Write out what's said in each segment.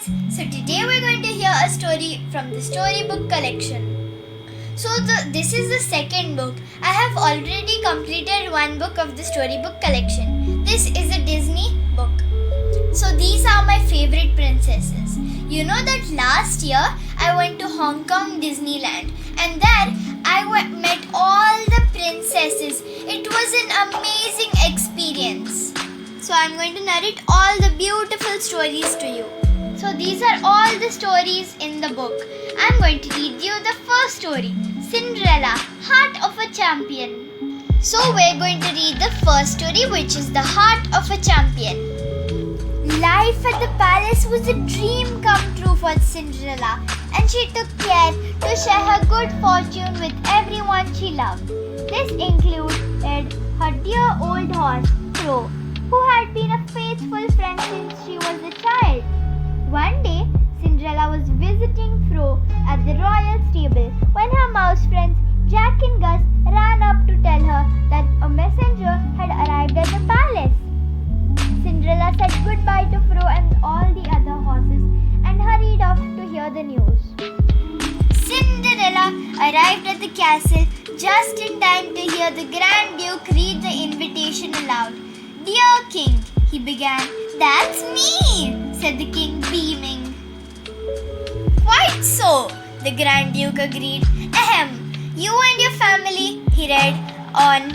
friends, so today we're going to hear a story from the storybook collection. So this is the second book. I have already completed one book of the storybook collection. This is a Disney book. So these are my favorite princesses. You know that last year I went to Hong Kong Disneyland and there I met all the princesses. It was an amazing experience. So I'm going to narrate all the beautiful stories to you. So these are all the stories in the book. I'm going to read you the first story, Cinderella, Heart of a Champion. So we're going to read the first story, which is The Heart of a Champion. Life at the palace was a dream come true for Cinderella, and she took care to share her good fortune with everyone she loved. This included her dear old horse, Fro, who had been a faithful friend since she was a child. One day, Cinderella was visiting Fro at the royal stable when her mouse friends Jack and Gus ran up to tell her that a messenger had arrived at the palace. Cinderella said goodbye to Fro and all the other horses and hurried off to hear the news. Cinderella arrived at the castle just in time to hear the Grand Duke read the invitation aloud. "Dear King," he began. "That's me," said the king, beaming. "Quite so," the Grand Duke agreed. "Ahem, you and your family," he read on,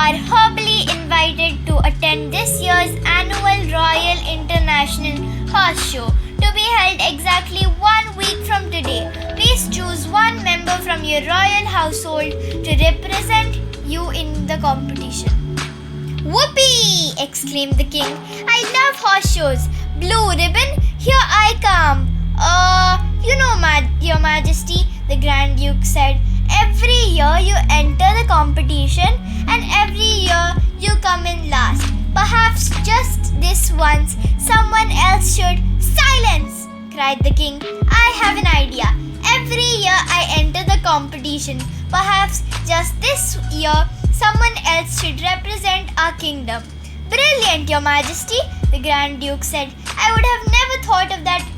"are humbly invited to attend this year's annual Royal International Horse Show to be held exactly 1 week from today. Please choose one member from your royal household to represent you in the competition." "Whoopee!" exclaimed the king. "I love horse shows. Blue ribbon, here I come." Your Majesty," the Grand Duke said, "every year you enter the competition and every year you come in last. Perhaps just this once someone else should—" "Silence!" cried the king. "I have an idea. Every year I enter the competition. Perhaps just this year someone else should represent our kingdom." "Brilliant, Your Majesty," the Grand Duke said. "I would have never thought of that."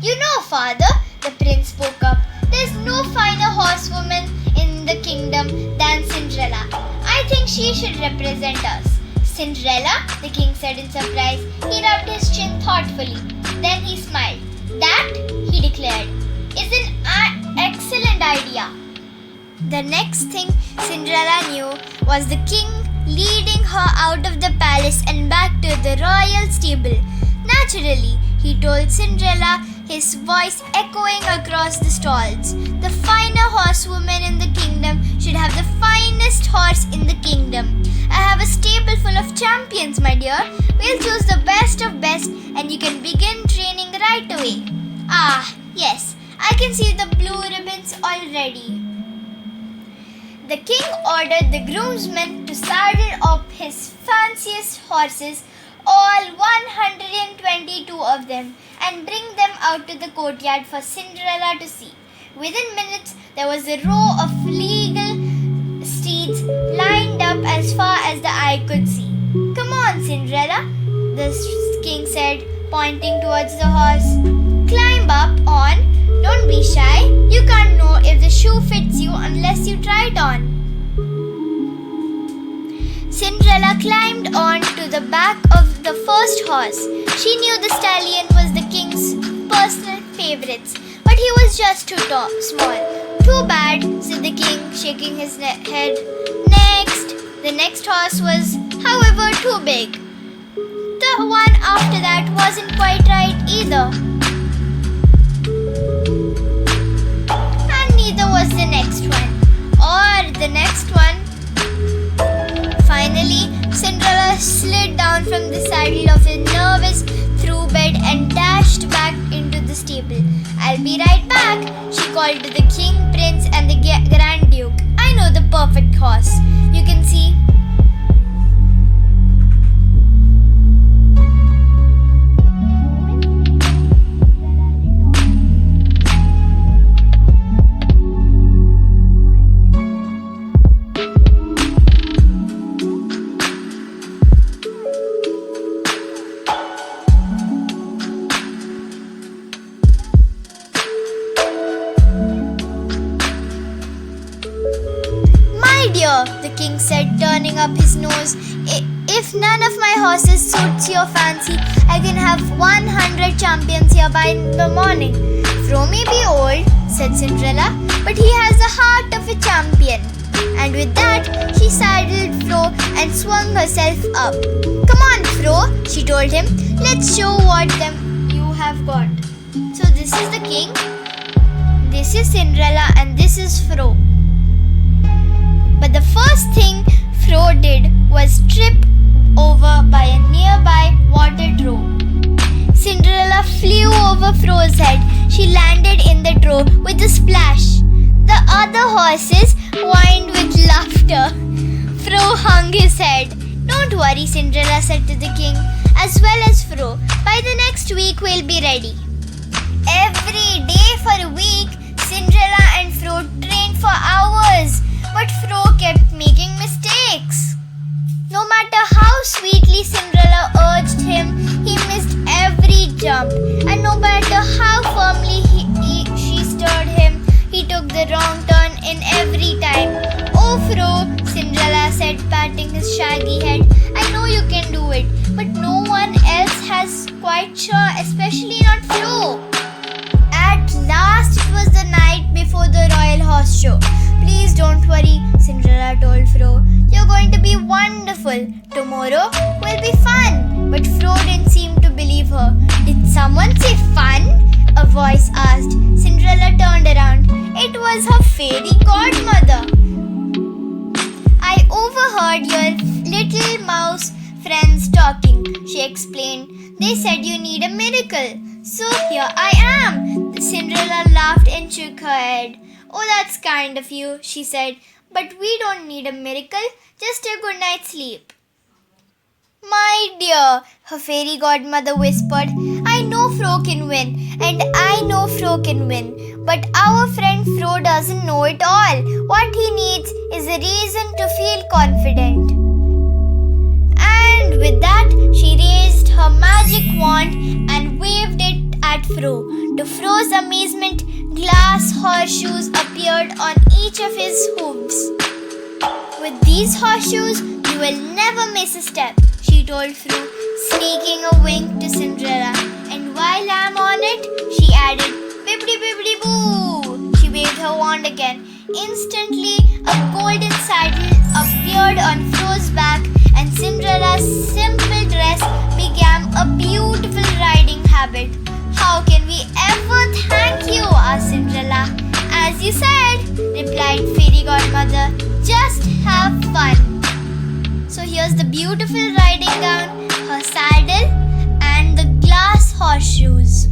"You know, Father," the prince spoke up, "there's no finer horsewoman in the kingdom than Cinderella. I think she should represent us." "Cinderella?" the king said in surprise. He rubbed his chin thoughtfully. Then he smiled. "That," he declared, "is an excellent idea." The next thing Cinderella knew was the king leading her out of the palace and back to the royal stable. Naturally, he told Cinderella, his voice echoing across the stalls, "The finer horsewoman in the kingdom should have the finest horse in the kingdom. I have a stable full of champions, my dear. We'll choose the best of best and you can begin training right away." "Ah, yes, I can see the blue ribbons already." The king ordered the groomsmen to saddle up his fanciest horses, all 122 of them, and bring them out to the courtyard for Cinderella to see. Within minutes, there was a row of legal steeds lined up as far as the eye could see. "Come on, Cinderella," the king said, pointing towards the horse. "Climb up on. Don't be shy. You can't know if the shoe fits you unless you try it on." Cinderella climbed on to the back of the first horse. She knew the stallion was the king's personal favorites, but he was just too small. "Too bad," said the king, shaking his head. The next horse was, however, too big. The one after that wasn't quite right either. And neither was the next one. Or the next one. Finally, Cinderella slid down from the saddle of a nervous thoroughbred and dashed back into the stable. "I'll be right back," she called to the king, prince, and the Grand Duke. "I know the perfect horse. You can see." the king said, turning up his nose. If none of my horses suits your fancy, I can have 100 champions here by the morning. Fro may be old, said Cinderella, but he has the heart of a champion. And with that, she saddled Fro and swung herself up. Come on, Fro, she told him. Let's show what you have got. So this is the king, this is Cinderella, and this is Fro. But the first thing Fro did was trip over by a nearby water trough. Cinderella flew over Fro's head. She landed in the trough with a splash. The other horses whined with laughter. Fro hung his head. Don't worry, Cinderella said to the king, as well as Fro. By the next week we'll be ready. Every day for a week, Cinderella and Fro trained for hours, but Fro kept making mistakes. No matter how sweetly Cinderella urged him, he missed every jump, and no matter how firmly she stirred him, he took the wrong turn in every time. Oh, Fro, Cinderella said, patting his shaggy head, I know you can do it, but no one else has quite sure, especially not Fro. At last, it was the night before the royal horse show. Please don't worry, Cinderella told Fro. You're going to be wonderful. Tomorrow will be fun. But Fro didn't seem to believe her. Did someone say fun? A voice asked. Cinderella turned around. It was her fairy godmother. I overheard your little mouse friends talking, she explained. They said you need a miracle. So here I am. Cinderella laughed and shook her head. Oh, that's kind of you, she said. But we don't need a miracle, just a good night's sleep. My dear, her fairy godmother whispered, I know Fro can win, and I know Fro can win. But our friend Fro doesn't know it all. What he needs is a reason to feel confident. And with that, she raised her magic wand and waved it at Fro. To Fro's amazement, glass horseshoes appeared on each of his hooves. With these horseshoes, you will never miss a step, she told Fro, sneaking a wink to Cinderella. And while I'm on it, she added, bibbidi bibbidi boo. She waved her wand again. Instantly, a golden saddle appeared on Fro's back, and Cinderella's simple dress became a beautiful riding habit. How can we ever thank you? Asked Cinderella. As you said, replied Fairy Godmother, just have fun. So here's the beautiful riding gown, her saddle, and the glass horseshoes.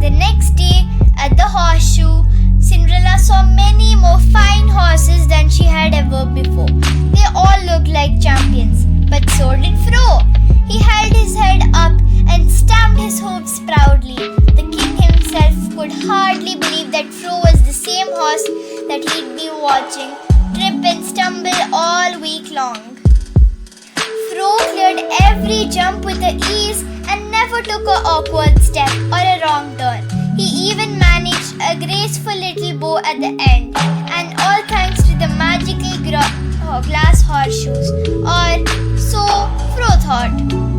The next day at the horseshoe, Cinderella saw many more fine horses than she had ever before. They all looked like champions, but so did Fro. He held his head up and stamped his hooves proudly. The king himself could hardly believe that Fro was the same horse that he'd been watching trip and stumble all week long. Fro cleared every jump with ease and never took an awkward step or a wrong turn. He even managed a graceful little bow at the end, and all thanks to the magical glass horseshoes, or so Fro thought.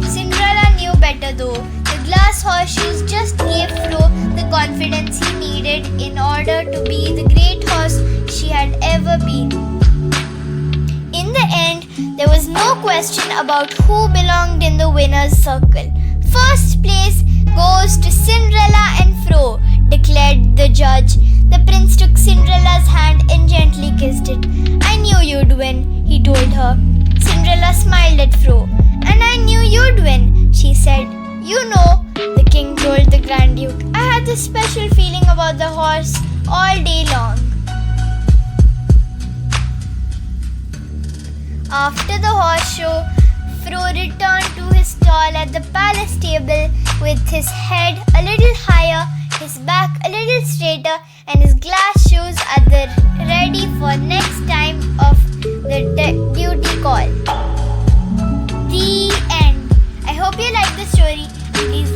Cinderella knew better though. The glass horseshoes just gave Fro the confidence he needed in order to be the great horse she had ever been. In the end, there was no question about who belonged in the winner's circle. First place goes to Cinderella and Fro, declared the judge. The prince took Cinderella's hand and gently kissed it. I knew you'd win, he told her. Cinderella smiled at Fro. And I knew you'd win, she said. You know, the king told the Grand Duke, I had this special feeling about the horse all day long. After the horse show, Fro returned to his stall at the palace table with his head a little higher, his back a little straighter, and his glass shoes at the ready for next time of the duty call. The end. I hope you liked the story. Please